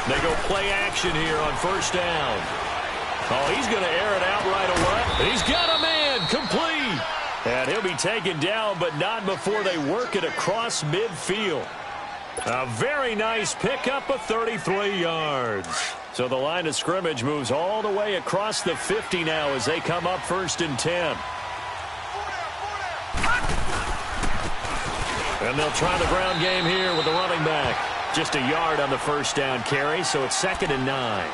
They go play action here on first down. Oh, he's going to air it out right away. He's got a man complete. And he'll be taken down, but not before they work it across midfield. A very nice pickup of 33 yards. So the line of scrimmage moves all the way across the 50 now as they come up 1st and 10. And they'll try the ground game here with the running back. Just a yard on the first down carry, so it's 2nd and 9.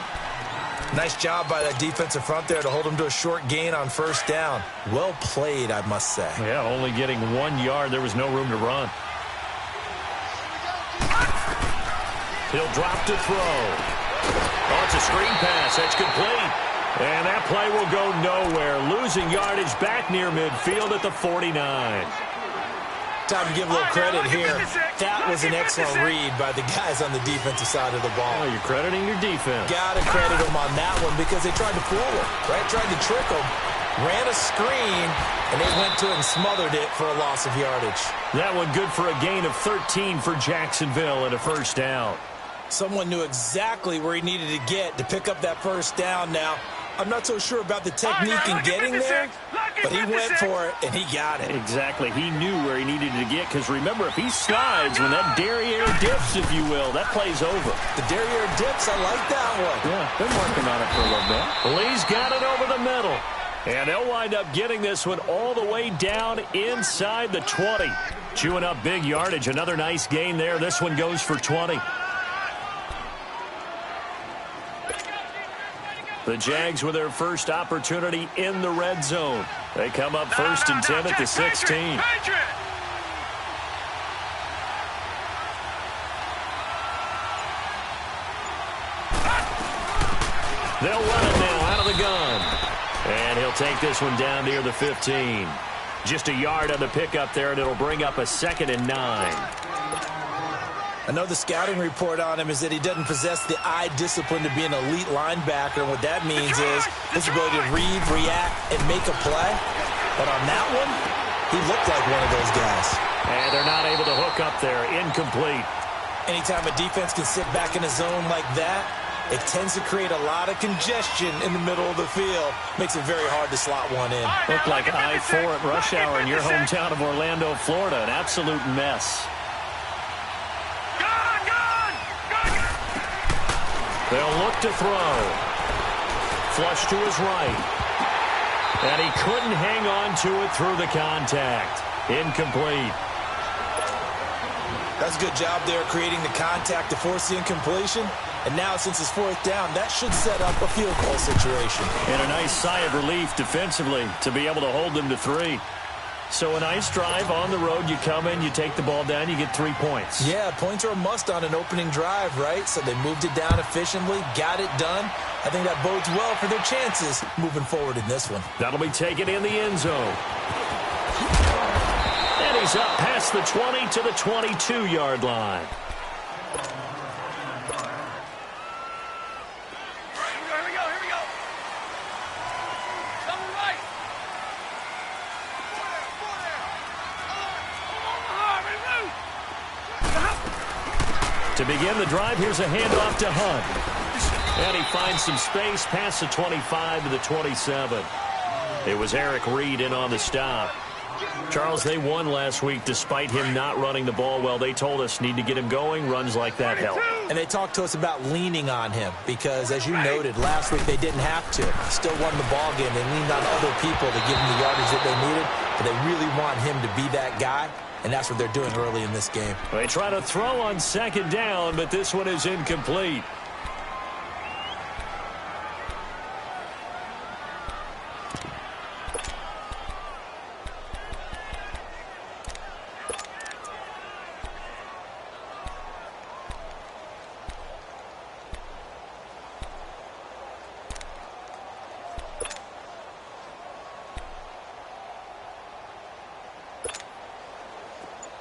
Nice job by that defensive front there to hold him to a short gain on first down. Well played, I must say. Yeah, only getting 1 yard. There was no room to run. He'll drop to throw. Oh, it's a screen pass. That's complete. And that play will go nowhere. Losing yardage back near midfield at the 49. Time to give a little credit here. That was an excellent read by the guys on the defensive side of the ball. Oh, you're crediting your defense. Got to credit them on that one because they tried to fool him, right? Tried to trick him, ran a screen, and they went to it and smothered it for a loss of yardage. That one good for a gain of 13 for Jacksonville and a first down. Someone knew exactly where he needed to get to pick up that first down now. I'm not so sure about the technique in getting there, but he went for it, and he got it. Exactly. He knew where he needed to get, because remember, if he slides when that derriere dips, if you will, that play's over. The derriere dips, I like that one. Yeah, been working on it for a little bit. Lee's got it over the middle. And they'll wind up getting this one all the way down inside the 20. Chewing up big yardage. Another nice gain there. This one goes for 20. The Jags with their first opportunity in the red zone. They come up 1st and 10 at the 16. They'll run it now out of the gun. And he'll take this one down near the 15. Just a yard on the pickup there, and it'll bring up a 2nd and 9. I know the scouting report on him is that he doesn't possess the eye discipline to be an elite linebacker. And what that means is his ability to read, react, and make a play. But on that one, he looked like one of those guys. And they're not able to hook up there. Incomplete. Anytime a defense can sit back in a zone like that, it tends to create a lot of congestion in the middle of the field. Makes it very hard to slot one in. Looked like I-4 at rush hour in your hometown of Orlando, Florida. An absolute mess. They'll look to throw. Flush to his right. And he couldn't hang on to it through the contact. Incomplete. That's a good job there creating the contact to force the incompletion. And now, since it's 4th down, that should set up a field goal situation. And a nice sigh of relief defensively to be able to hold them to 3. So a nice drive on the road. You come in, you take the ball down, you get 3 points. Yeah, points are a must on an opening drive, right? So they moved it down efficiently, got it done. I think that bodes well for their chances moving forward in this one. That'll be taken in the end zone. And he's up past the 20 to the 22-yard line. To begin the drive, here's a handoff to Hunt. And he finds some space past the 25 to the 27. It was Eric Reed in on the stop. Charles, they won last week despite him not running the ball well. They told us need to get him going. Runs like that help. And they talked to us about leaning on him because, as you noted, last week they didn't have to. Still won the ball game. They leaned on other people to give them the yardage that they needed. But they really want him to be that guy. And that's what they're doing early in this game. They try to throw on 2nd down, but this one is incomplete.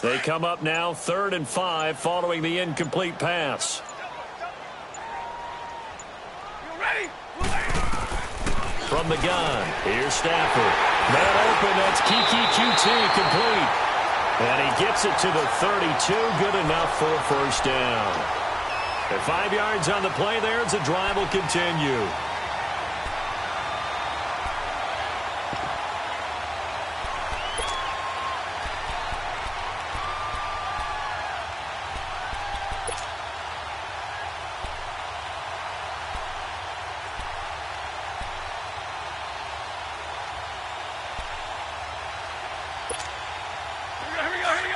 They come up now 3rd and 5 following the incomplete pass. From the gun, here's Stafford. Man open, that's Kiki QT complete. And he gets it to the 32, good enough for a first down. At 5 yards on the play there as the drive will continue.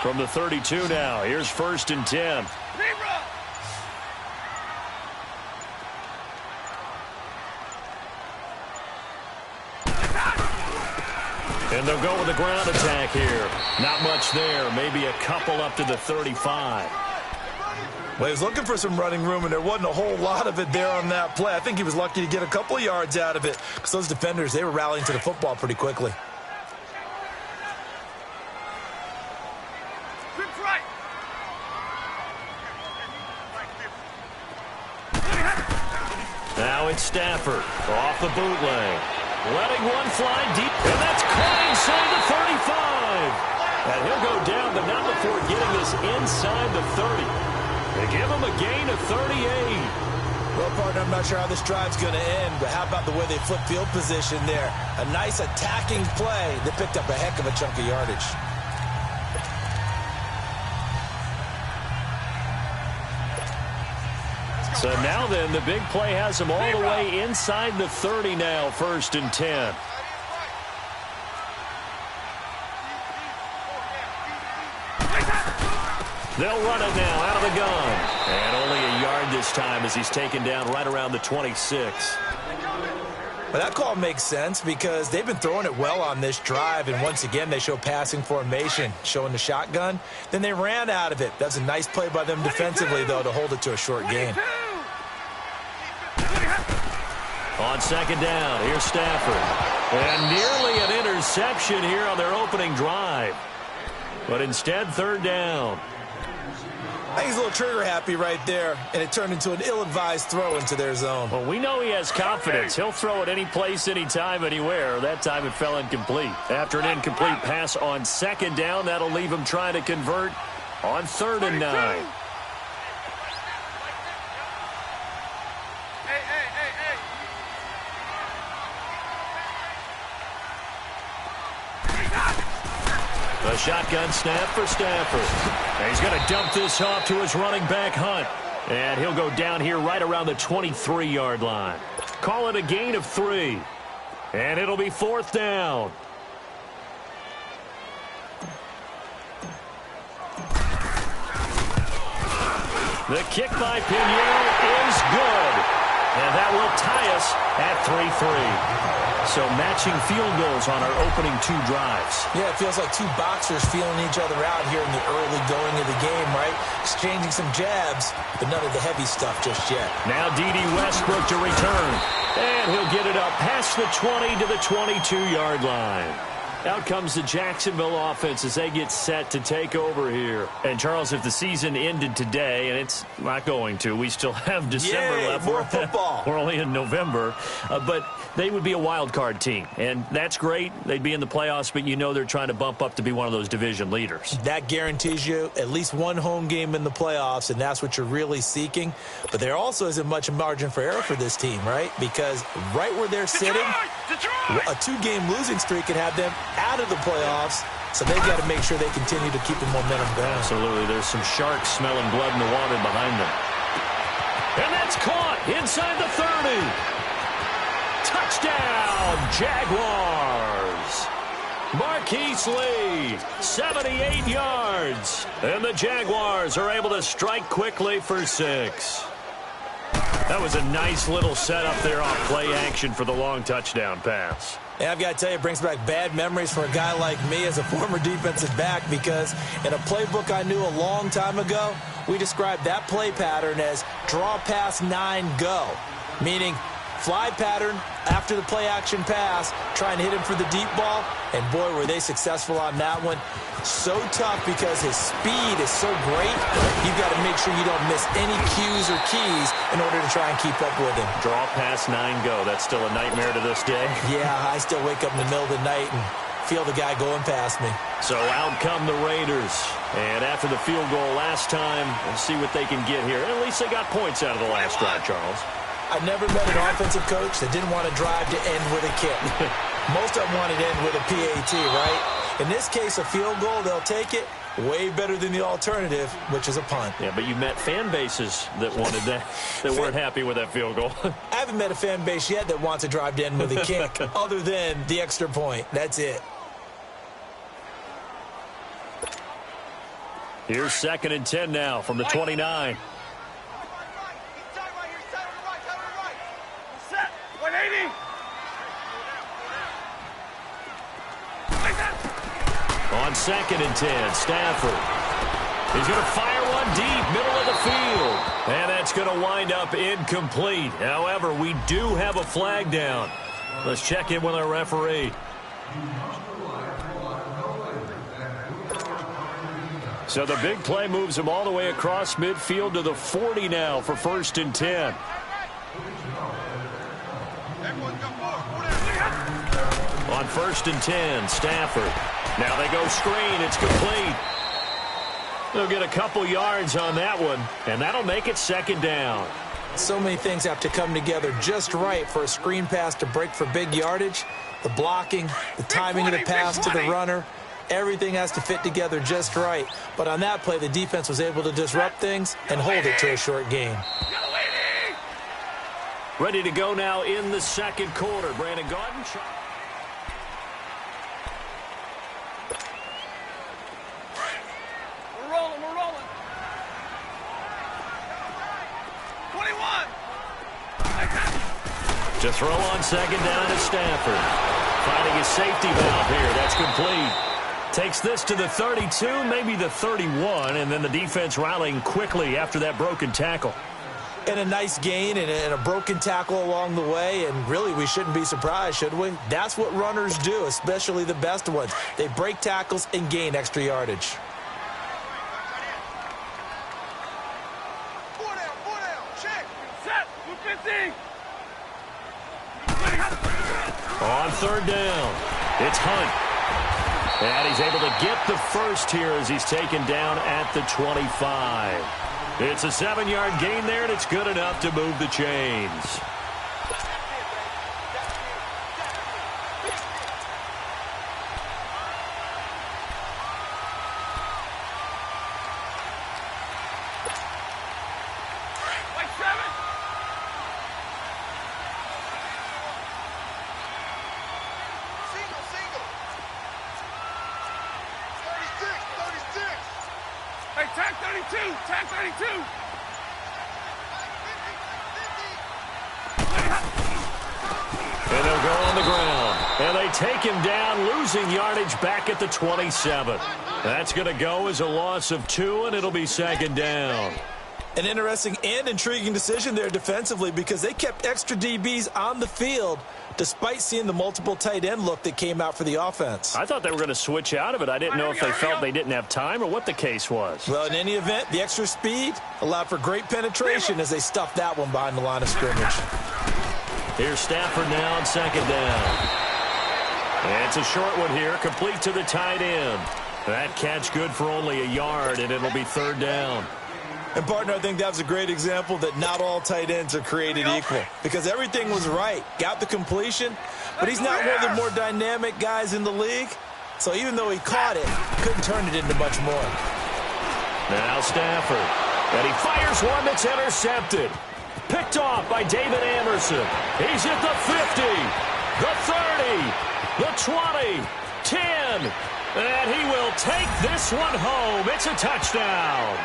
From the 32 now, here's 1st and 10. And they'll go with a ground attack here. Not much there. Maybe a couple up to the 35. Well, he was looking for some running room, and there wasn't a whole lot of it there on that play. I think he was lucky to get a couple of yards out of it because those defenders, they were rallying to the football pretty quickly. Now it's Stafford off the bootleg. Letting one fly deep, and that's caught inside the 35. And he'll go down, but not before getting this inside the 30. They give him a gain of 38. Well, partner, I'm not sure how this drive's going to end, but how about the way they flip field position there? A nice attacking play that picked up a heck of a chunk of yardage. So now then, the big play has them all the way inside the 30 now, 1st and 10. They'll run it now out of the gun. And only a yard this time as he's taken down right around the 26. Well, that call makes sense because they've been throwing it well on this drive, and once again they show passing formation, showing the shotgun. Then they ran out of it. That's a nice play by them defensively, though, to hold it to a short gain. On 2nd down, here's Stafford. And nearly an interception here on their opening drive. But instead, 3rd down. I think he's a little trigger happy right there, and it turned into an ill-advised throw into their zone. Well, we know he has confidence. He'll throw it any place, anytime, anywhere. That time it fell incomplete. After an incomplete pass on 2nd down, that'll leave him trying to convert on 3rd and 9. A shotgun snap for Stafford. And he's going to dump this off to his running back, Hunt. And he'll go down here right around the 23-yard line. Call it a gain of 3. And it'll be 4th down. The kick by Pinheiro is good. And that will tie us at 3-3. So matching field goals on our opening 2 drives. Yeah, it feels like 2 boxers feeling each other out here in the early going of the game, right? Exchanging some jabs, but none of the heavy stuff just yet. Now D.D. Westbrook to return. And he'll get it up past the 20 to the 22-yard line. Out comes the Jacksonville offense as they get set to take over here. And, Charles, if the season ended today, and it's not going to, we still have December left. More football. We're only in November. But they would be a wild card team. And that's great. They'd be in the playoffs, but you know they're trying to bump up to be one of those division leaders. That guarantees you at least one home game in the playoffs, and that's what you're really seeking. But there also isn't much margin for error for this team, right? Because right where they're sitting, a 2-game losing streak could have them out of the playoffs, so they've got to make sure they continue to keep the momentum going. Absolutely. There's some sharks smelling blood in the water behind them. And that's caught inside the 30. Touchdown, Jaguars. Marquise Lee, 78 yards. And the Jaguars are able to strike quickly for 6. That was a nice little setup there on play action for the long touchdown pass. And I've got to tell you, it brings back bad memories for a guy like me as a former defensive back, because in a playbook I knew a long time ago, we described that play pattern as draw pass 9 go, meaning fly pattern after the play action pass, trying to hit him for the deep ball, and boy, were they successful on that one. So tough because his speed is so great, you've got to make sure you don't miss any cues or keys in order to try and keep up with him. Draw pass 9 go. That's still a nightmare to this day. Yeah, I still wake up in the middle of the night and feel the guy going past me. So out come the Raiders. And after the field goal last time, we'll see what they can get here. At least they got points out of the last drive, Charles. I never met an offensive coach that didn't want to drive to end with a kick. Most of them wanted to end with a PAT, right? In this case, a field goal, they'll take it. Way better than the alternative, which is a punt. Yeah, but you met fan bases that wanted that, that weren't happy with that field goal. I haven't met a fan base yet that wants to drive to end with a kick, other than the extra point. That's it. Here's 2nd and 10 now from the 29. On 2nd and 10, Stafford. He's going to fire one deep, middle of the field. And that's going to wind up incomplete. However, we do have a flag down. Let's check in with our referee. So the big play moves him all the way across midfield to the 40 now for 1st and 10. On 1st and 10, Stafford. Now they go screen. It's complete. They'll get a couple yards on that one, and that'll make it 2nd down. So many things have to come together just right for a screen pass to break for big yardage. The blocking, the timing of the pass to the runner, everything has to fit together just right. But on that play, the defense was able to disrupt things and hold it to a short gain. Ready to go now in the 2nd quarter. Brandon Garden. We're rolling. 21. To throw on 2nd down is Stafford. Finding his safety valve here. That's complete. Takes this to the 32, maybe the 31, and then the defense rallying quickly after that broken tackle. And a nice gain and a broken tackle along the way, and really we shouldn't be surprised, should we? That's what runners do, especially the best ones. They break tackles and gain extra yardage. On 3rd down, it's Hunt. And he's able to get the first here as he's taken down at the 25. It's a 7-yard gain there, and it's good enough to move the chains. Tag 32! Tag 32! And they'll go on the ground. And they take him down, losing yardage back at the 27. That's going to go as a loss of 2, and it'll be 2nd down. An interesting and intriguing decision there defensively because they kept extra DBs on the field despite seeing the multiple tight end look that came out for the offense. I thought they were going to switch out of it. I didn't know if they felt they didn't have time or what the case was. Well, in any event, the extra speed allowed for great penetration as they stuffed that one behind the line of scrimmage. Here's Stafford now on 2nd down. And it's a short one here, complete to the tight end. That catch good for only a yard, and it'll be 3rd down. And, partner, I think that was a great example that not all tight ends are created equal because everything was right. Got the completion, but he's not one of the more dynamic guys in the league. So even though he caught it, couldn't turn it into much more. Now Stafford. And he fires one that's intercepted. Picked off by David Amerson. He's at the 50, the 30, the 20, 10. And he will take this one home. It's a touchdown.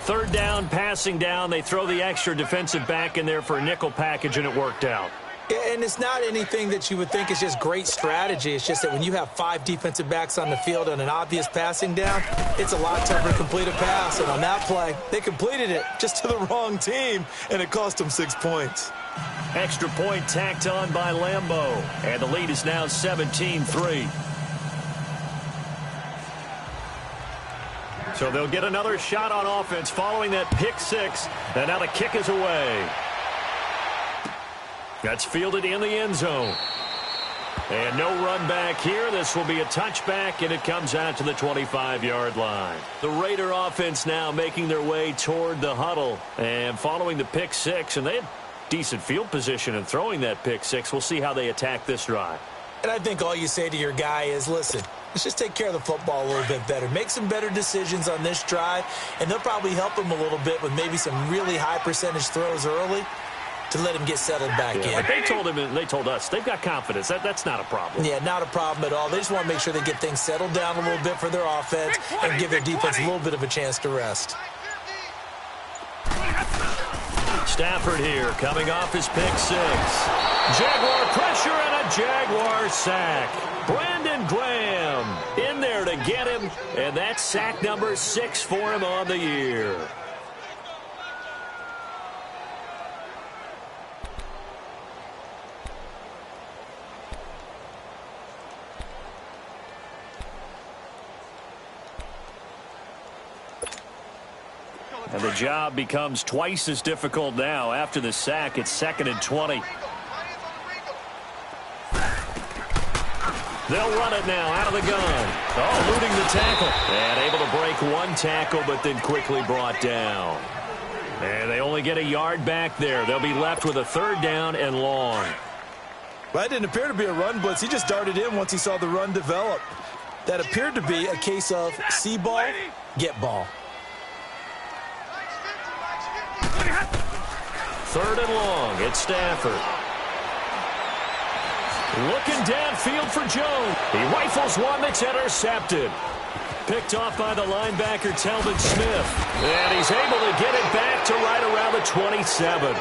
3rd down, passing down. They throw the extra defensive back in there for a nickel package, and it worked out. And it's not anything that you would think is just great strategy. It's just that when you have 5 defensive backs on the field on an obvious passing down, it's a lot tougher to complete a pass. And on that play, they completed it just to the wrong team, and it cost them 6 points. Extra point tacked on by Lambeau. And the lead is now 17-3. So they'll get another shot on offense following that pick 6. And now the kick is away. That's fielded in the end zone. And no run back here. This will be a touchback, and it comes out to the 25-yard line. The Raider offense now making their way toward the huddle. And following the pick six, and they had decent field position in throwing that pick six. We'll see how they attack this drive. And I think all you say to your guy is, listen, let's just take care of the football a little bit better. Make some better decisions on this drive, and they'll probably help him a little bit with maybe some really high percentage throws early to let him get settled back in. But they told him, and they told us, they've got confidence. That's not a problem. Yeah, not a problem at all. They just want to make sure they get things settled down a little bit for their offense and give their defense a little bit of a chance to rest. Stafford here coming off his pick six. Jaguar pressure and a Jaguar sack. Brandon Graham in there to get him, and that's sack number 6 for him on the year. And the job becomes twice as difficult now. After the sack, it's 2nd and 20. They'll run it now out of the gun. Oh, eluding the tackle. And able to break one tackle, but then quickly brought down. And they only get a yard back there. They'll be left with a 3rd down and long. Well, that didn't appear to be a run blitz. He just darted in once he saw the run develop. That appeared to be a case of see ball, get ball. 3rd and long. It's Stafford. Looking downfield for Jones. He rifles one that's intercepted. Picked off by the linebacker, Telvin Smith. And he's able to get it back to right around the 27.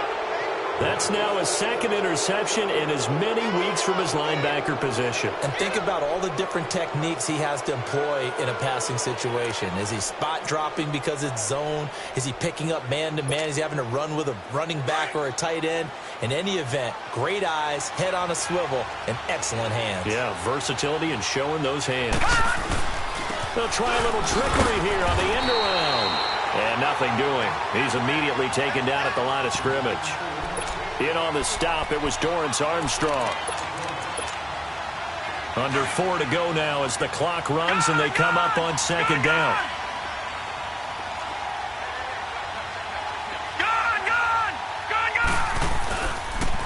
That's now his 2nd interception in as many weeks from his linebacker position. And think about all the different techniques he has to employ in a passing situation. Is he spot dropping because it's zone? Is he picking up man-to-man? Is he having to run with a running back or a tight end? In any event, great eyes, head on a swivel, and excellent hands. Yeah, versatility and showing those hands. They'll try a little trickery here on the end around. And nothing doing. He's immediately taken down at the line of scrimmage. In on the stop, it was Dorrance Armstrong. Under 4 to go now as the clock runs and they come up on 2nd down.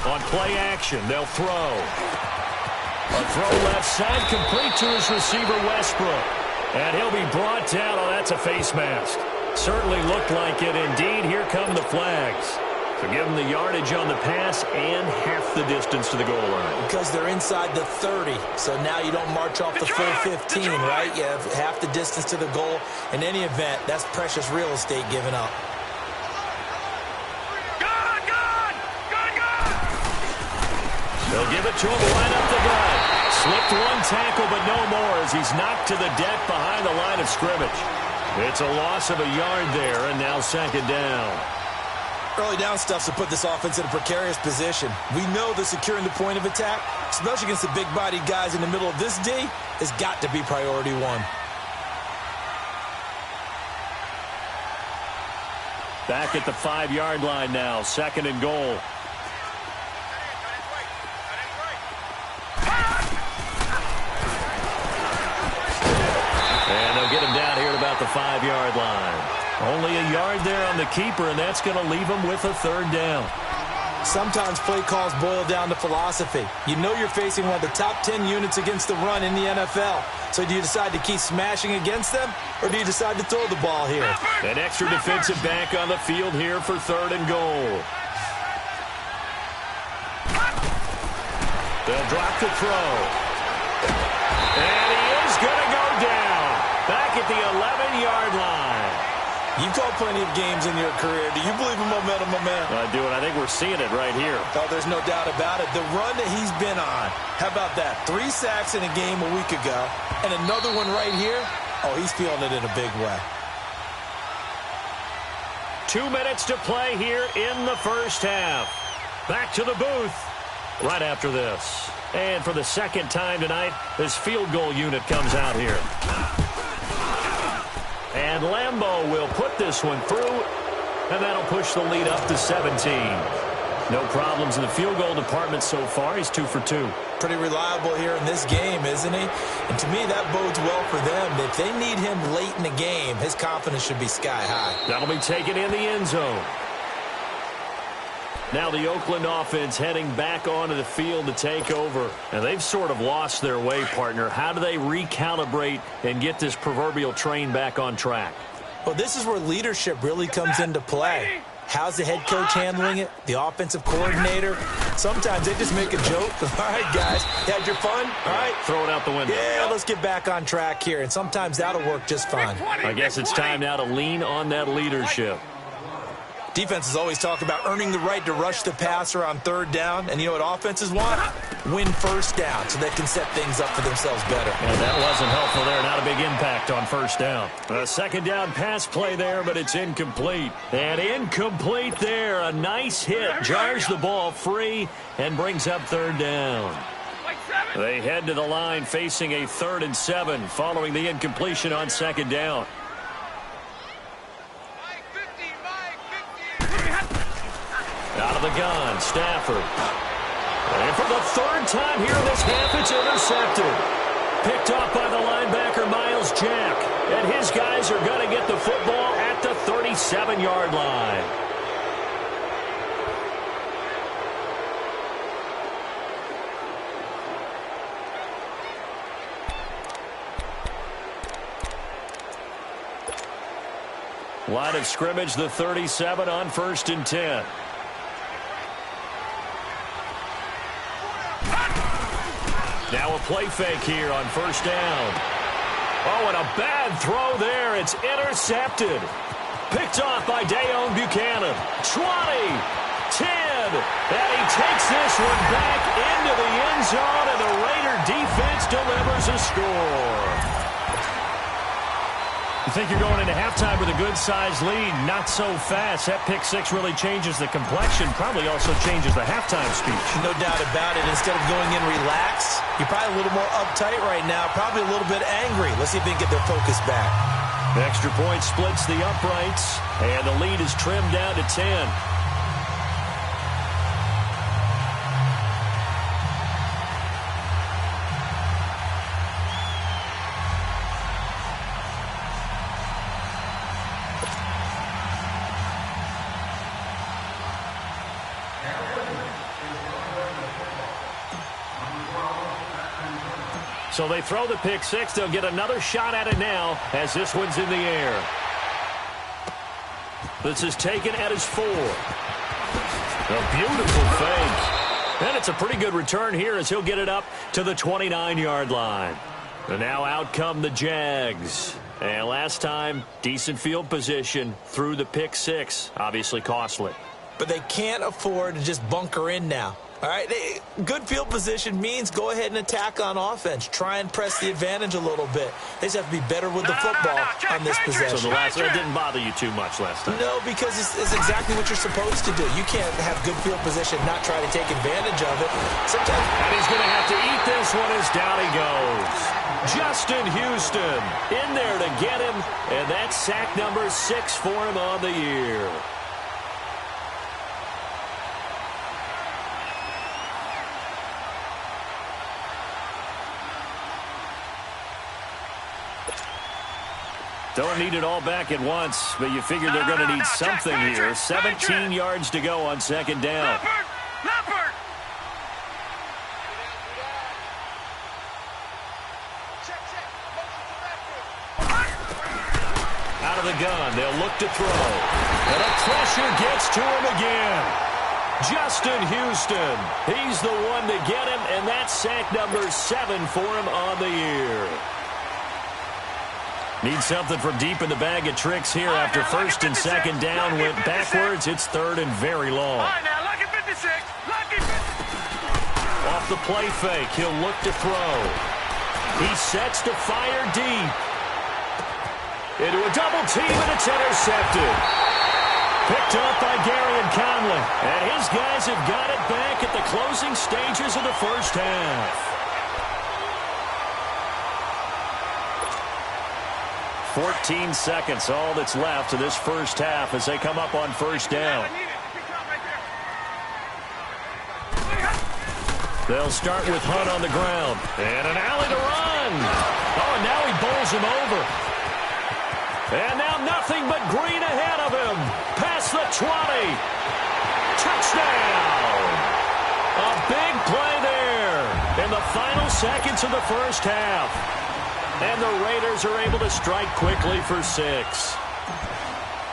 On play action, they'll throw. A throw left side, complete to his receiver, Westbrook. And he'll be brought down. Oh, that's a face mask. Certainly looked like it. Indeed, here come the flags. So give them the yardage on the pass and half the distance to the goal line. Because they're inside the 30, so now you don't march off the full 15, right? You have half the distance to the goal. In any event, that's precious real estate given up. They'll give it to him right up the gut. Slipped one tackle, but no more as he's knocked to the deck behind the line of scrimmage. It's a loss of a yard there, and now 2nd down. Early down stuff to put this offense in a precarious position. We know that securing the point of attack, especially against the big-bodied guys in the middle of this D, has got to be priority 1. Back at the 5-yard line now, 2nd and goal. And they'll get him down here at about the 5-yard line. Only a yard there on the keeper, and that's going to leave him with a 3rd down. Sometimes play calls boil down to philosophy. You know you're facing one of the top 10 units against the run in the NFL. So do you decide to keep smashing against them, or do you decide to throw the ball here? An extra defensive back on the field here for 3rd and goal. They'll drop the throw. And he is going to go down. Back at the 11-yard line. You've called plenty of games in your career. Do you believe in momentum, my man? I do, and I think we're seeing it right here. Oh, there's no doubt about it. The run that he's been on. How about that? 3 sacks in a game a week ago, and another one right here. Oh, he's feeling it in a big way. 2 minutes to play here in the first half. Back to the booth right after this. And for the 2nd time tonight, this field goal unit comes out here. And Lambeau will put this one through, and that'll push the lead up to 17. No problems in the field goal department so far. He's 2 for 2. Pretty reliable here in this game, isn't he? And to me, that bodes well for them. If they need him late in the game, his confidence should be sky high. That'll be taken in the end zone. Now the Oakland offense heading back onto the field to take over. And they've sort of lost their way, partner. How do they recalibrate and get this proverbial train back on track? Well, this is where leadership really comes into play. How's the head coach handling it? The offensive coordinator? Sometimes they just make a joke. All right, guys, you had your fun? All right. Throw it out the window. Yeah, let's get back on track here. And sometimes that'll work just fine. I guess it's time now to lean on that leadership. Defenses always talk about earning the right to rush the passer on third down. And you know what offenses want? Win first down so they can set things up for themselves better. And that wasn't helpful there. Not a big impact on first down. A second down pass play there, but it's incomplete. And incomplete there. A nice hit. Jars the ball free and brings up third down. They head to the line facing a 3rd and 7 following the incompletion on second down. Out of the gun, Stafford. And for the 3rd time here in this half, it's intercepted. Picked off by the linebacker, Miles Jack. And his guys are going to get the football at the 37-yard line. Line of scrimmage, the 37 on 1st and 10. Now a play fake here on 1st down. Oh, and a bad throw there. It's intercepted. Picked off by Dayon Buchanan. 20, 10, and he takes this one back into the end zone, and the Raider defense delivers a score. You think you're going into halftime with a good-sized lead. Not so fast. That pick six really changes the complexion. Probably also changes the halftime speech. No doubt about it. Instead of going in relaxed, you're probably a little more uptight right now. Probably a little bit angry. Let's see if they can get their focus back. The extra point splits the uprights, and the lead is trimmed down to 10. So they throw the pick six. They'll get another shot at it now as this one's in the air. This is taken at his 4. A beautiful fake. And it's a pretty good return here as he'll get it up to the 29-yard line. And now out come the Jags. And last time, decent field position through the pick six. Obviously costly. But they can't afford to just bunker in now. All right, good field position means go ahead and attack on offense. Try and press the advantage a little bit. They just have to be better with the football on this possession. So the last one didn't bother you too much last time? No, because it's exactly what you're supposed to do. You can't have good field position, not try to take advantage of it. Sometimes. And he's going to have to eat this one as down he goes. Justin Houston in there to get him, and that's sack number 6 for him on the year. Don't need it all back at once, but you figure they're going to need something here. 17 yards to go on second down. Out of the gun, they'll look to throw. And the pressure gets to him again. Justin Houston, he's the one to get him, and that's sack number 7 for him on the year. Need something from deep in the bag of tricks here after first and second down went backwards. It's third and very long. Off the play fake, he'll look to throw. He sets to fire deep. Into a double team, and it's intercepted. Picked up by Gary Conley. And his guys have got it back at the closing stages of the first half. 14 seconds, all that's left of this first half as they come up on first down. They'll start with Hunt on the ground. And an alley to run. Oh, and now he bowls him over. And now nothing but green ahead of him. Past the 20. Touchdown. A big play there in the final seconds of the first half. And the Raiders are able to strike quickly for 6.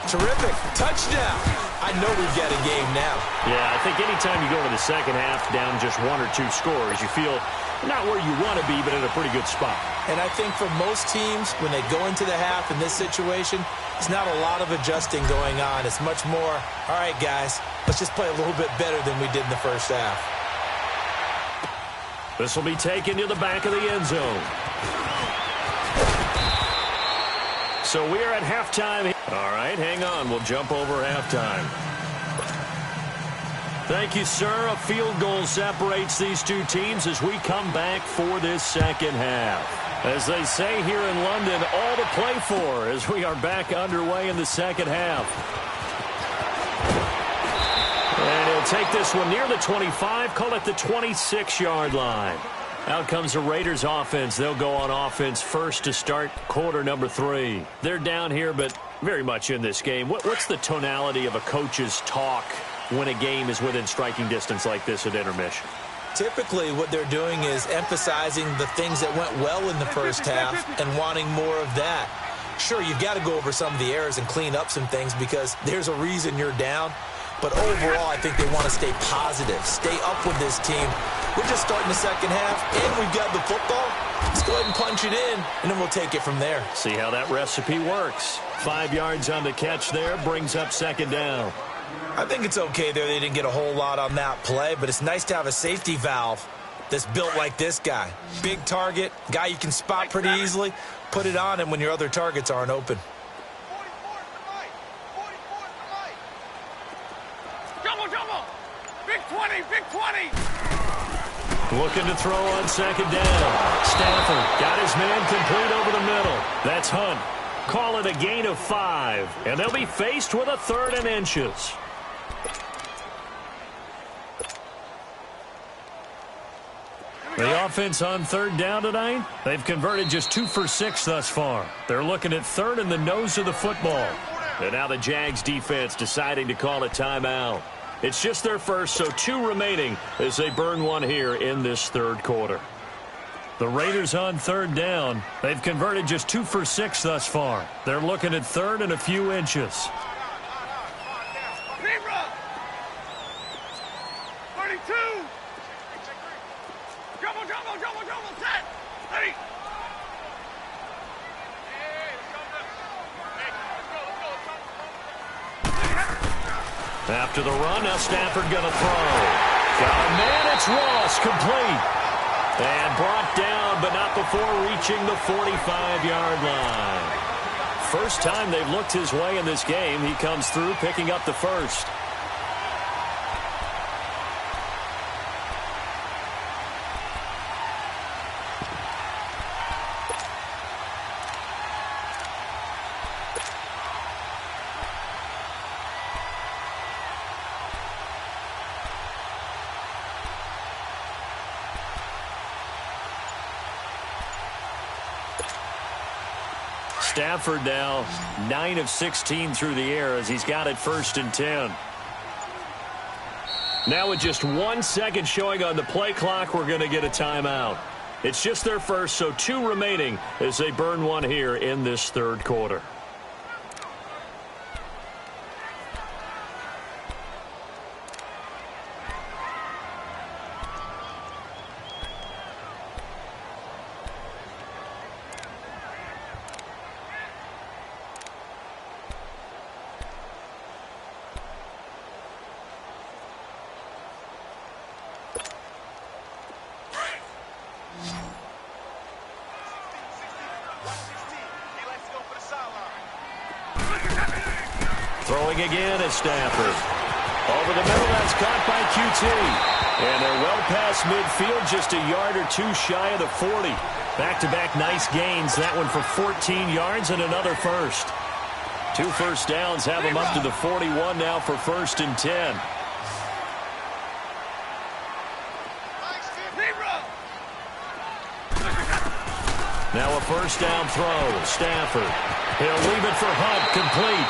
Terrific. Touchdown. I know we've got a game now. Yeah, I think anytime you go to the second half down just 1 or 2 scores, you feel not where you want to be, but in a pretty good spot. And I think for most teams, when they go into the half in this situation, it's not a lot of adjusting going on. It's much more, all right, guys, let's just play a little bit better than we did in the first half. This will be taken to the back of the end zone. So we are at halftime. All right, hang on. We'll jump over halftime. Thank you, sir. A field goal separates these two teams as we come back for this second half. As they say here in London, all to play for as we are back underway in the second half. And he'll take this one near the 25, call it the 26-yard line. Out comes the Raiders offense. They'll go on offense first to start quarter number 3. They're down here, but very much in this game. What's the tonality of a coach's talk when a game is within striking distance like this at intermission? Typically, what they're doing is emphasizing the things that went well in the first half and wanting more of that. Sure, you've got to go over some of the errors and clean up some things because there's a reason you're down. But overall, I think they want to stay positive, stay up with this team. We're just starting the second half, and we've got the football. Let's go ahead and punch it in, and then we'll take it from there. See how that recipe works. 5 yards on the catch there, brings up second down. I think it's okay there. They didn't get a whole lot on that play, but it's nice to have a safety valve that's built like this guy. Big target, guy you can spot pretty easily. Put it on him when your other targets aren't open. Big 20, big 20. Looking to throw on second down. Stafford got his man complete over the middle. That's Hunt. Call it a gain of 5, and they'll be faced with a 3rd and inches. The offense on 3rd down tonight, they've converted just 2 for 6 thus far. They're looking at 3rd in the nose of the football. And now the Jags defense deciding to call a timeout. It's just their first, so 2 remaining as they burn one here in this 3rd quarter. The Raiders on 3rd down. They've converted just 2 for 6 thus far. They're looking at 3rd and a few inches. 32. Jumbo, set. Ready. After the run, now Stafford going to throw. Got a man, it's Ross, complete. And brought down, but not before reaching the 45-yard line. First time they've looked his way in this game. He comes through, picking up the first. Stafford now 9 of 16 through the air as he's got it 1st and 10. Now with just 1 second showing on the play clock, we're going to get a timeout. It's just their first, so 2 remaining as they burn one here in this 3rd quarter. Throwing again at Stafford. Over the middle, that's caught by QT. And they're well past midfield, just a yard or 2 shy of the 40. Back-to-back nice gains. That one for 14 yards and another first. 2 first downs have them up to the 41 now for 1st and 10. Now a first down throw. Stafford. He'll leave it for Hunt. Complete.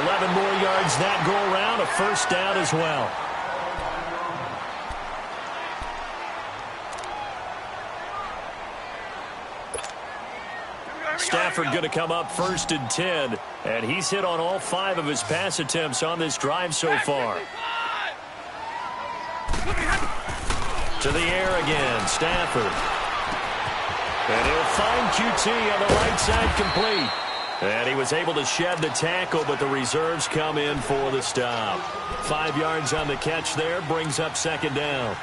11 more yards that go around. A first down as well. Stafford going to come up first and 10. And he's hit on all 5 of his pass attempts on this drive so far. To the air again. Stafford. And he'll find QT on the right side, complete. And he was able to shed the tackle, but the reserves come in for the stop. 5 yards on the catch there, brings up second down.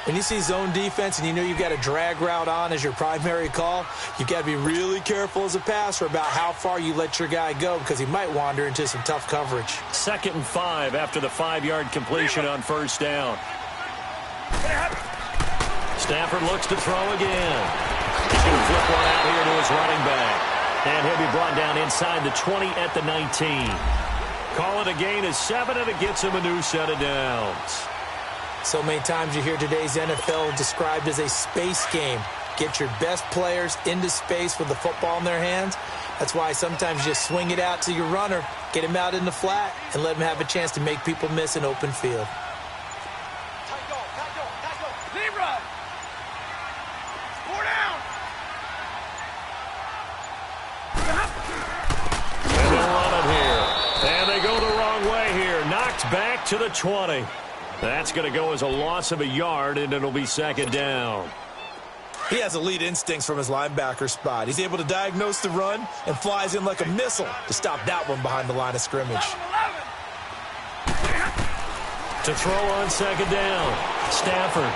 When you see zone defense and you know you've got a drag route on as your primary call, you've got to be really careful as a passer about how far you let your guy go because he might wander into some tough coverage. 2nd and 5 after the 5-yard completion on first down. Stafford looks to throw again. He's going to flip one out here to his running back. And he'll be brought down inside the 20 at the 19. Call it a gain of 7, and it gets him a new set of downs. So many times you hear today's NFL described as a space game. Get your best players into space with the football in their hands. That's why sometimes you just swing it out to your runner, get him out in the flat, and let him have a chance to make people miss an open field. Zebra. 4 down. And they'll run it here. And they go the wrong way here. Knocked back to the 20. That's going to go as a loss of a yard, and it'll be second down. He has elite instincts from his linebacker spot. He's able to diagnose the run and flies in like a missile to stop that one behind the line of scrimmage. To throw on second down. Stafford.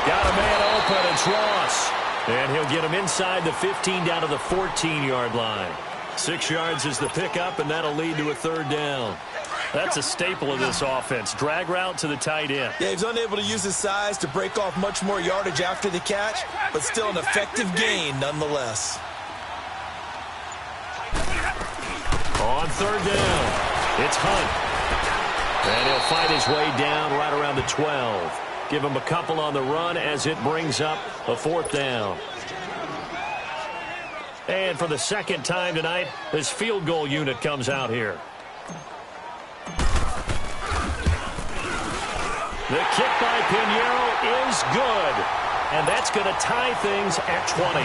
Got a man open. It's Ross. And he'll get him inside the 15 down to the 14-yard line. 6 yards is the pickup, and that'll lead to a third down. That's a staple of this offense. Drag route to the tight end. Yeah, he's unable to use his size to break off much more yardage after the catch, but still an effective gain nonetheless. On third down, it's Hunt. And he'll find his way down right around the 12. Give him a couple on the run as it brings up a fourth down. And for the second time tonight, this field goal unit comes out here. The kick by Pinheiro is good. And that's going to tie things at 20.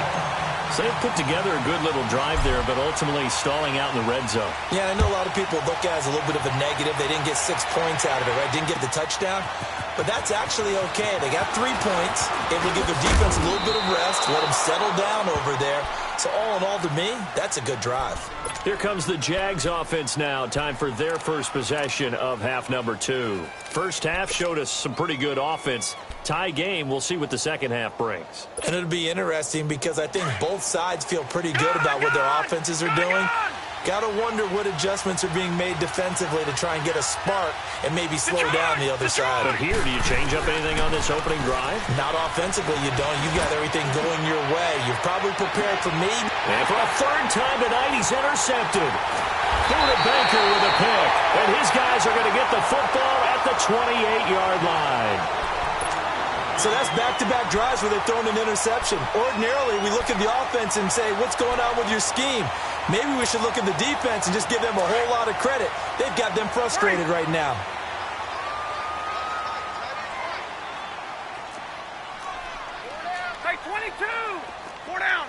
So they've put together a good little drive there, but ultimately stalling out in the red zone. Yeah, I know a lot of people look at it as a little bit of a negative. They didn't get 6 points out of it, right? Didn't get the touchdown. But that's actually okay. They got 3 points. Able to give their defense a little bit of rest, let them settle down over there. So all in all, to me, that's a good drive. Here comes the Jags offense now. Time for their first possession of half number 2. First half showed us some pretty good offense. Tie game. We'll see what the second half brings. And it'll be interesting because I think both sides feel pretty good about what their offenses are doing. Got to wonder what adjustments are being made defensively to try and get a spark and maybe slow down the other side. But here, do you change up anything on this opening drive? Not offensively, you don't. You got everything going your way. You've probably prepared for me. And for a third time tonight, he's intercepted. Through to Baker with a pick. And his guys are going to get the football at the 28-yard line. So that's back-to-back drives where they've thrown an interception. Ordinarily, we look at the offense and say, what's going on with your scheme? Maybe we should look at the defense and just give them a whole lot of credit. They've got them frustrated right now. Take 22. 4 down.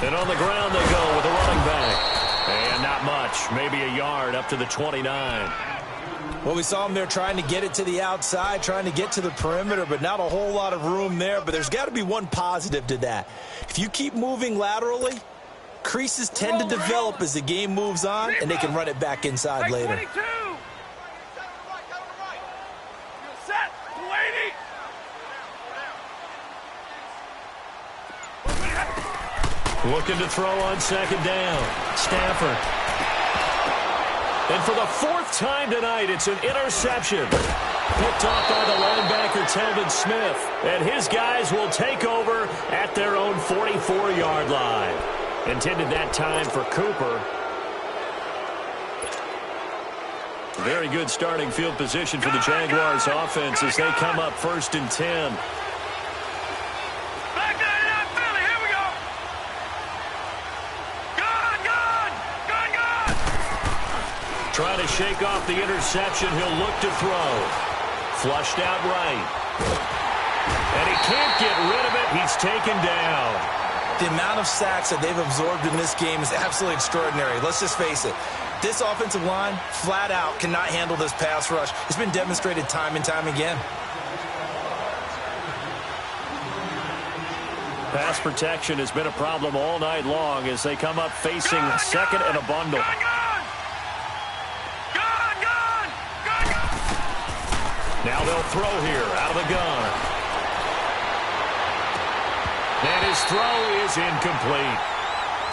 And on the ground they go with a running back. And not much. Maybe a yard up to the 29. Well, we saw them there trying to get it to the outside, trying to get to the perimeter, but not a whole lot of room there. But there's got to be one positive to that. If you keep moving laterally, creases tend to develop as the game moves on, and they can run it back inside later. 22. Set. 280. Looking to throw on second down. Stafford. And for the fourth time tonight, it's an interception. Picked off by the linebacker, Telvin Smith. And his guys will take over at their own 44-yard line. Intended that time for Cooper. Very good starting field position for the Jaguars offense as they come up first and 10. Trying to shake off the interception. He'll look to throw. Flushed out right. And he can't get rid of it. He's taken down. The amount of sacks that they've absorbed in this game is absolutely extraordinary. Let's just face it. This offensive line, flat out, cannot handle this pass rush. It's been demonstrated time and time again. Pass protection has been a problem all night long as they come up facing second and a bundle. Now they'll throw here out of the gun. And his throw is incomplete.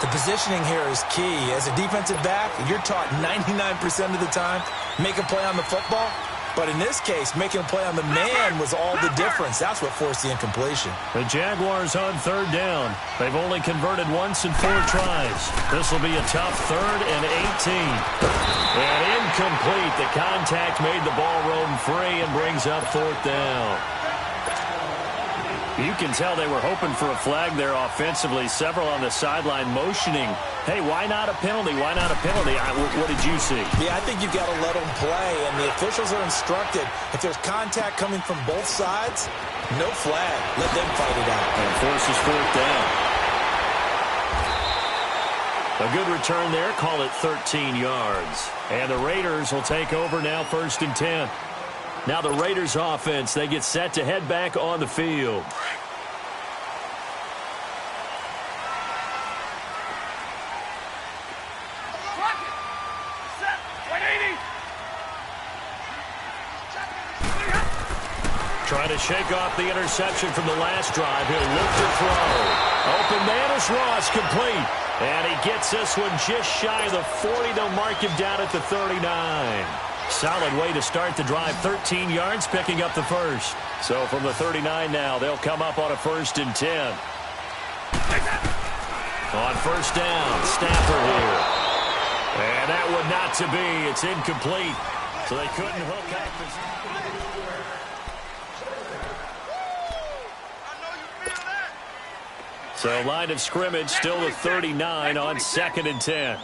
The positioning here is key. As a defensive back, you're taught 99% of the time, make a play on the football. But in this case, making a play on the man was all the difference. That's what forced the incompletion. The Jaguars on third down. They've only converted once in 4 tries. This will be a tough 3rd and 18. And incomplete. The contact made the ball roam free and brings up 4th down. You can tell they were hoping for a flag there offensively. Several on the sideline motioning. Hey, why not a penalty? Why not a penalty? What did you see? Yeah, I think you've got to let them play, and the officials are instructed. If there's contact coming from both sides, no flag. Let them fight it out. And forces 4th down. A good return there. Call it 13 yards. And the Raiders will take over now 1st and 10. Now the Raiders offense, they get set to head back on the field. Trying to shake off the interception from the last drive. He'll look to throw. Open man is Ross, complete. And he gets this one just shy of the 40. They'll mark him down at the 39. Solid way to start the drive. 13 yards, picking up the first. So from the 39 now, they'll come up on a 1st and 10. On 1st down, Stafford here. And that one not to be. It's incomplete. So they couldn't hook up. So line of scrimmage still the 39 on 2nd and 10.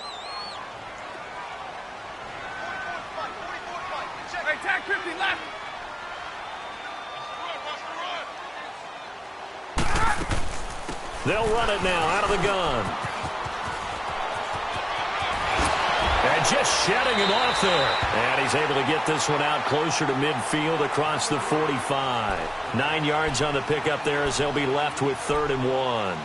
Tag 50 left. They'll run it now out of the gun. And just shedding him off there. And he's able to get this one out closer to midfield across the 45. 9 yards on the pickup there as they'll be left with 3rd and 1.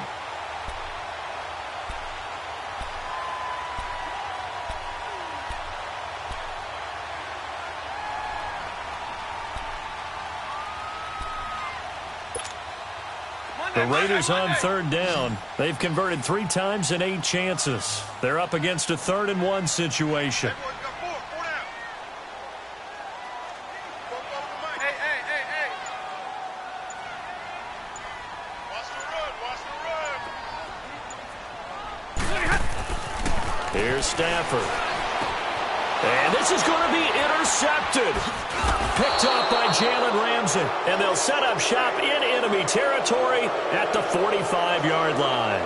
The Raiders on 3rd down. They've converted 3 times in 8 chances. They're up against a 3rd and 1 situation. Hey. Watch the run. Here's Stafford. And this is going to be intercepted. Picked off by Jalen Ramsey. And they'll set up shop in enemy territory at the 45-yard line.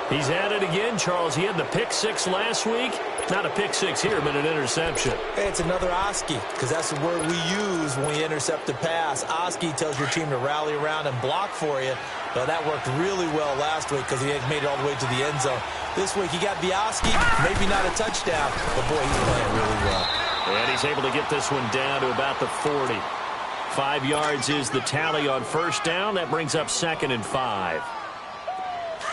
He's at it again, Charles. He had the pick 6 last week. Not a pick 6 here, but an interception. Hey, it's another Oski, because that's the word we use when we intercept a pass. Oski tells your team to rally around and block for you. Well, that worked really well last week because he made it all the way to the end zone. This week he got the Oski, maybe not a touchdown, but boy, he's playing really well. And he's able to get this one down to about the 40. 5 yards is the tally on 1st down. That brings up 2nd and 5.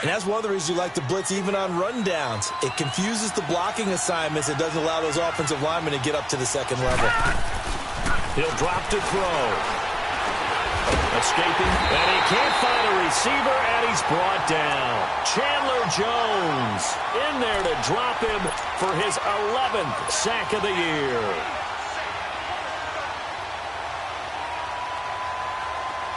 And that's one of the reasons you like to blitz even on rundowns. It confuses the blocking assignments. It doesn't allow those offensive linemen to get up to the 2nd level. He'll drop to throw. Escaping, and he can't find a receiver, and he's brought down. Chandler Jones in there to drop him for his 11th sack of the year.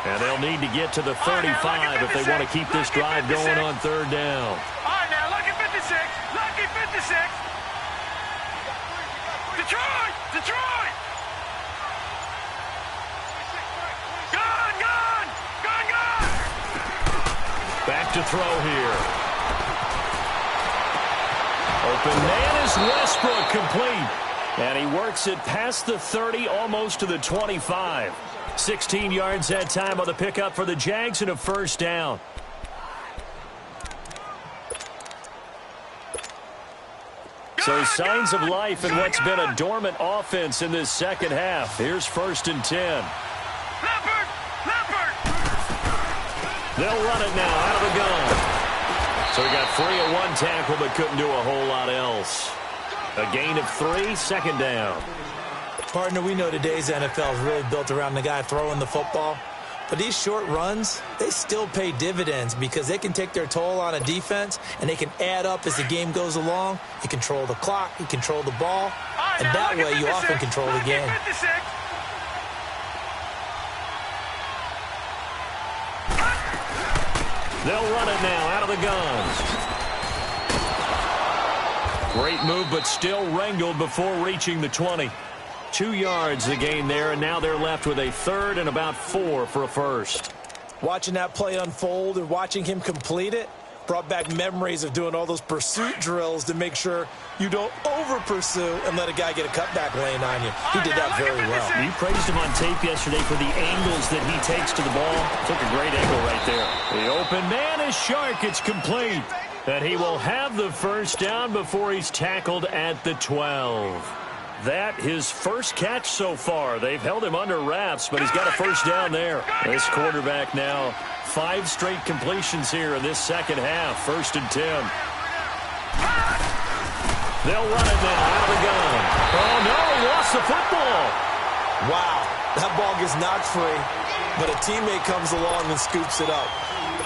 And they'll need to get to the 35 if they want to keep this drive going on 3rd down. All right, now, lucky 56. Lucky 56. Detroit! Gone! Back to throw here. Open man is Westbrook, complete. And he works it past the 30, almost to the 25. 16 yards that time on the pickup for the Jags and a first down. So signs of life in what's been a dormant offense in this second half. Here's 1st and 10. They'll run it now out of the gun. So he got free at one tackle but couldn't do a whole lot else. A gain of 3, second down. Partner, we know today's NFL is really built around the guy throwing the football. But these short runs, they still pay dividends because they can take their toll on a defense and they can add up as the game goes along. You control the clock, you control the ball, and that way you often control the game. They'll run it now out of the guns. Great move, but still wrangled before reaching the 20. 2 yards the gain there, and now they're left with a 3rd and about 4 for a first. Watching that play unfold and watching him complete it brought back memories of doing all those pursuit drills to make sure you don't over-pursue and let a guy get a cutback lane on you. He did that very well. You praised him on tape yesterday for the angles that he takes to the ball. Took a great angle right there. The open man is Shark. It's complete. And he will have the first down before he's tackled at the 12. That his first catch so far. They've held him under wraps, but he's got a first down there. This quarterback now 5 straight completions here in this second half. 1st and 10. They'll run it now out of the gun. Oh, no, he lost the football. Wow, that ball gets knocked free, but a teammate comes along and scoops it up.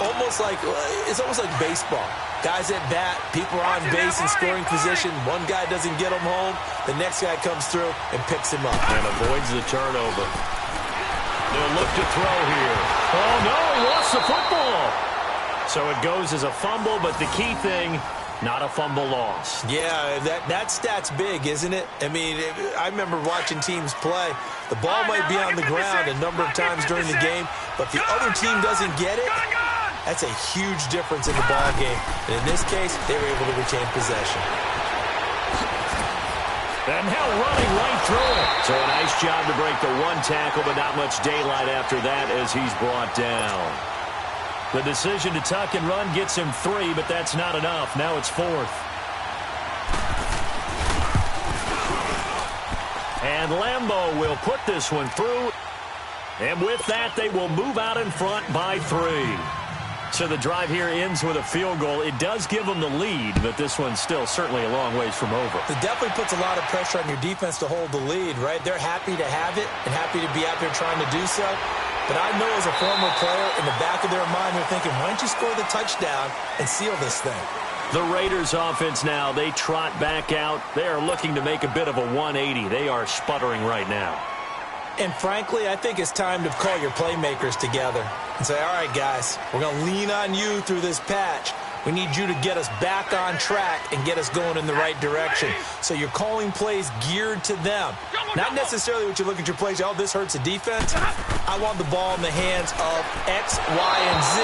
It's almost like baseball. Guys at bat, people are on base in scoring position. One guy doesn't get him home. The next guy comes through and picks him up. And avoids the turnover. They'll look to throw here. Oh, no, he lost the football. So it goes as a fumble, but the key thing, not a fumble loss. Yeah, that stat's big, isn't it? I mean, I remember watching teams play. The ball might be on the ground a number of times during the game, but if the other team doesn't get it, that's a huge difference in the ball game. And in this case, they were able to retain possession. And now running right through it. So a nice job to break the one tackle, but not much daylight after that as he's brought down. The decision to tuck and run gets him 3, but that's not enough. Now it's 4th. And Lambeau will put this one through. And with that, they will move out in front by 3. So the drive here ends with a field goal. It does give them the lead, but this one's still certainly a long ways from over. It definitely puts a lot of pressure on your defense to hold the lead, right? They're happy to have it and happy to be out there trying to do so. But I know as a former player, in the back of their mind, they're thinking, why don't you score the touchdown and seal this thing? The Raiders offense now, they trot back out. They are looking to make a bit of a 180. They are sputtering right now. And frankly, I think it's time to call your playmakers together and say, all right, guys, we're going to lean on you through this patch. We need you to get us back on track and get us going in the right direction. So you're calling plays geared to them. Not necessarily what you look at your plays, oh, this hurts the defense. I want the ball in the hands of X, Y, and Z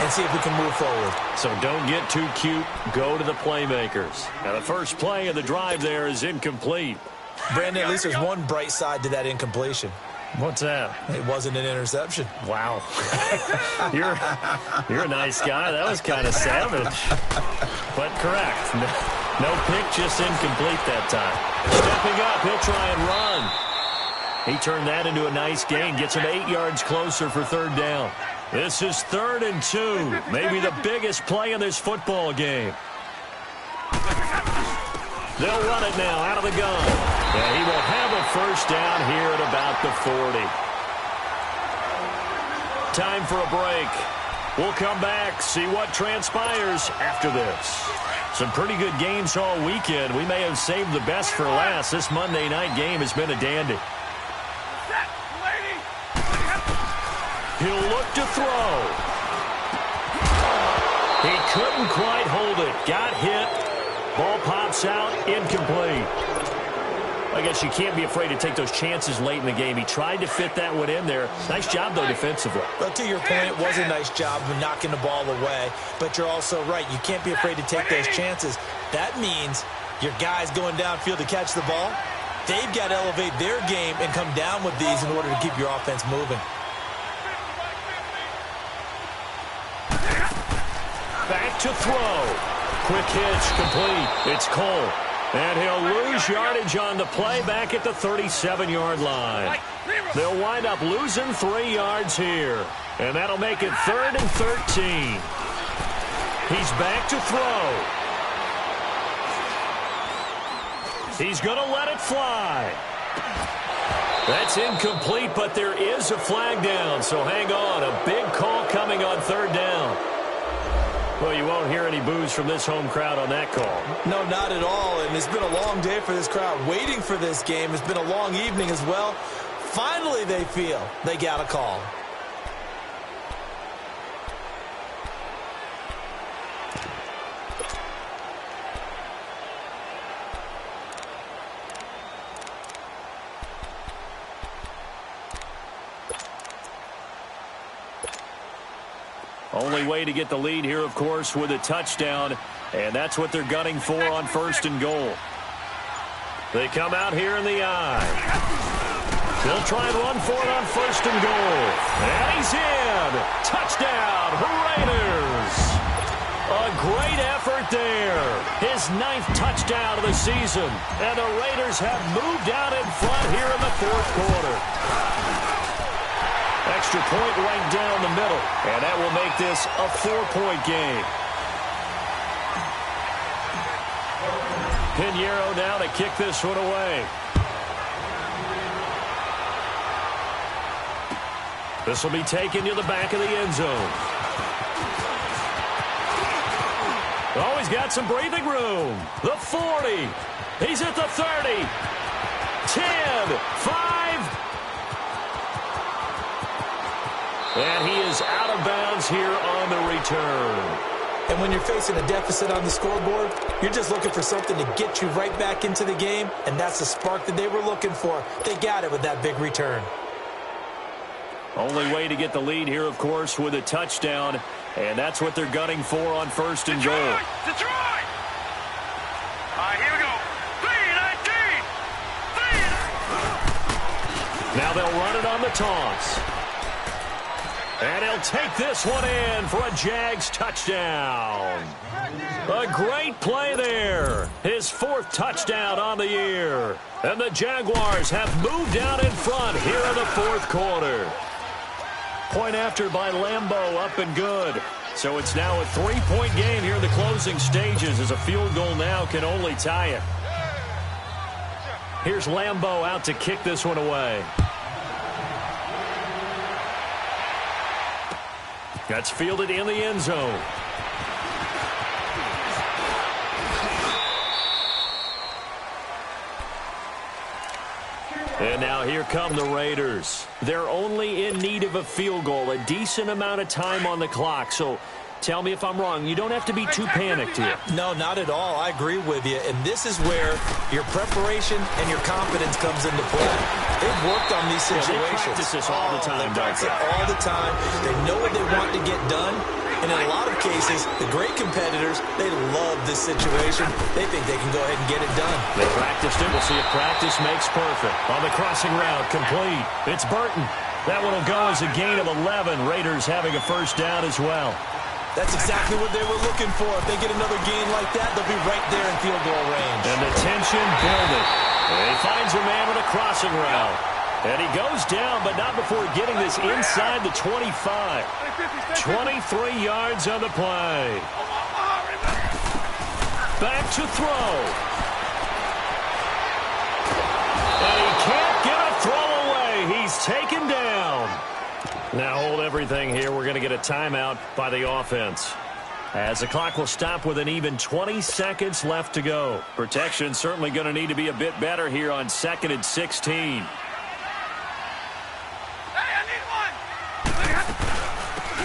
and see if we can move forward. So don't get too cute. Go to the playmakers. Now the first play of the drive there is incomplete. Brandon, at least there's one bright side to that incompletion. What's that? It wasn't an interception. Wow. You're a nice guy. That was kind of savage. But correct. No pick, just incomplete that time. Stepping up, he'll try and run. He turned that into a nice gain. Gets him 8 yards closer for 3rd down. This is 3rd and 2. Maybe the biggest play in this football game. They'll run it now out of the gun. And he will have a first down here at about the 40. Time for a break. We'll come back, see what transpires after this. Some pretty good games all weekend. We may have saved the best for last. This Monday night game has been a dandy. He'll look to throw. He couldn't quite hold it. Got hit. Ball pops out, incomplete. I guess you can't be afraid to take those chances late in the game. He tried to fit that one in there. Nice job, though, defensively. Well, to your point, it was a nice job of knocking the ball away. But you're also right. You can't be afraid to take those chances. That means your guy's going downfield to catch the ball. They've got to elevate their game and come down with these in order to keep your offense moving. Back to throw. Quick hitch, complete. It's Cole. And he'll lose yardage on the play back at the 37-yard line. They'll wind up losing 3 yards here. And that'll make it 3rd and 13. He's back to throw. He's going to let it fly. That's incomplete, but there is a flag down, so hang on. A big call coming on 3rd down. Well, you won't hear any boos from this home crowd on that call. No, not at all, and it's been a long day for this crowd waiting for this game. It's been a long evening as well. Finally, they feel they got a call. Only way to get the lead here, of course, with a touchdown, and that's what they're gunning for on 1st and goal. They come out here in the eye. They'll try and run for it on 1st and goal. And he's in. Touchdown, Raiders. A great effort there. His 9th touchdown of the season. And the Raiders have moved out in front here in the 4th quarter. Extra point right down the middle. And that will make this a 4-point game. Pinheiro now to kick this one away. This will be taken to the back of the end zone. Oh, he's got some breathing room. The 40. He's at the 30. 10, 5. And he is out of bounds here on the return. And when you're facing a deficit on the scoreboard, you're just looking for something to get you right back into the game, and that's the spark that they were looking for. They got it with that big return. Only way to get the lead here, of course, with a touchdown, and that's what they're gunning for on 1st and goal. Detroit! All right, here we go. 3-19! Now they'll run it on the toss. And he'll take this one in for a Jags touchdown. A great play there. His 4th touchdown on the year. And the Jaguars have moved out in front here in the 4th quarter. Point after by Lambeau, up and good. So it's now a 3-point game here in the closing stages as a field goal now can only tie it. Here's Lambeau out to kick this one away. That's fielded in the end zone. And now here come the Raiders. They're only in need of a field goal, a decent amount of time on the clock. So tell me if I'm wrong. You don't have to be too panicked here. No, not at all. I agree with you. And this is where your preparation and your confidence comes into play. They've worked on these situations. Yeah, they practice this all the time, they practice it all the time. They know what they want to get done. And in a lot of cases, the great competitors, they love this situation. They think they can go ahead and get it done. They practiced it. We'll see if practice makes perfect. On the crossing route, complete. It's Burton. That one will go as a gain of 11. Raiders having a 1st down as well. That's exactly what they were looking for. If they get another gain like that, they'll be right there in field goal range. And the tension building. And he finds a man with a crossing route. And he goes down, but not before getting this inside the 25. 23 yards on the play. Back to throw. And he can't get a throw away. He's taken down. Now hold everything here. We're going to get a timeout by the offense, as the clock will stop with an even 20 seconds left to go. Protection certainly going to need to be a bit better here on 2nd and 16.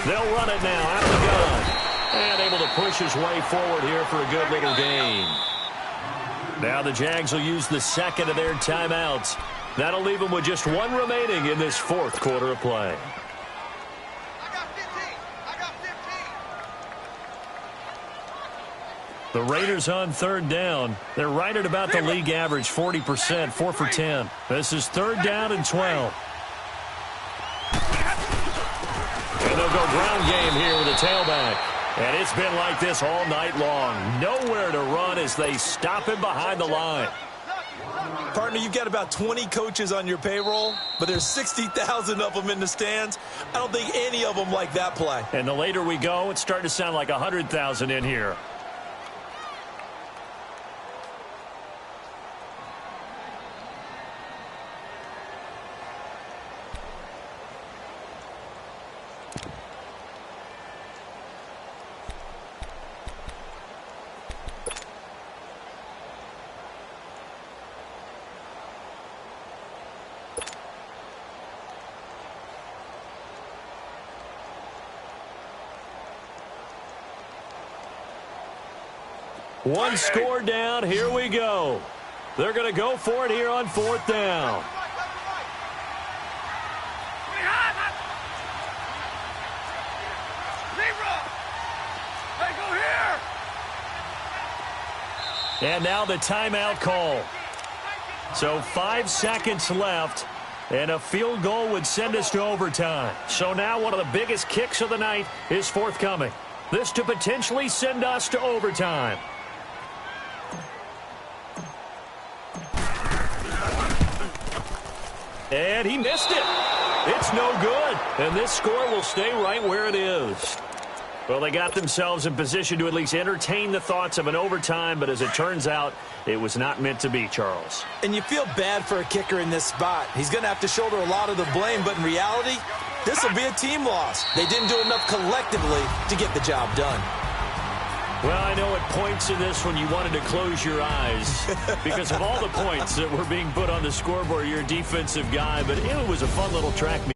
They'll run it now out of the gun. And able to push his way forward here for a good little gain. Now the Jags will use the 2nd of their timeouts. That'll leave them with just 1 remaining in this 4th quarter of play. The Raiders on third down. They're right at about the league average, 40%, 4 for 10. This is third down and 12. And they'll go ground game here with a tailback. And it's been like this all night long. Nowhere to run as they stop him behind the line. Partner, you've got about 20 coaches on your payroll, but there's 60,000 of them in the stands. I don't think any of them like that play. And the later we go, it's starting to sound like 100,000 in here. One score down. Here we go. They're going to go for it here on fourth down. And now the timeout call. So 5 seconds left, and a field goal would send us to overtime. So now one of the biggest kicks of the night is forthcoming. This to potentially send us to overtime. And he missed it. It's no good. And this score will stay right where it is. Well, they got themselves in position to at least entertain the thoughts of an overtime, but as it turns out, it was not meant to be, Charles. And you feel bad for a kicker in this spot. He's going to have to shoulder a lot of the blame, but in reality, this will be a team loss. They didn't do enough collectively to get the job done. Well, I know at points in this when you wanted to close your eyes because of all the points that were being put on the scoreboard. You're a defensive guy, but it was a fun little track meet.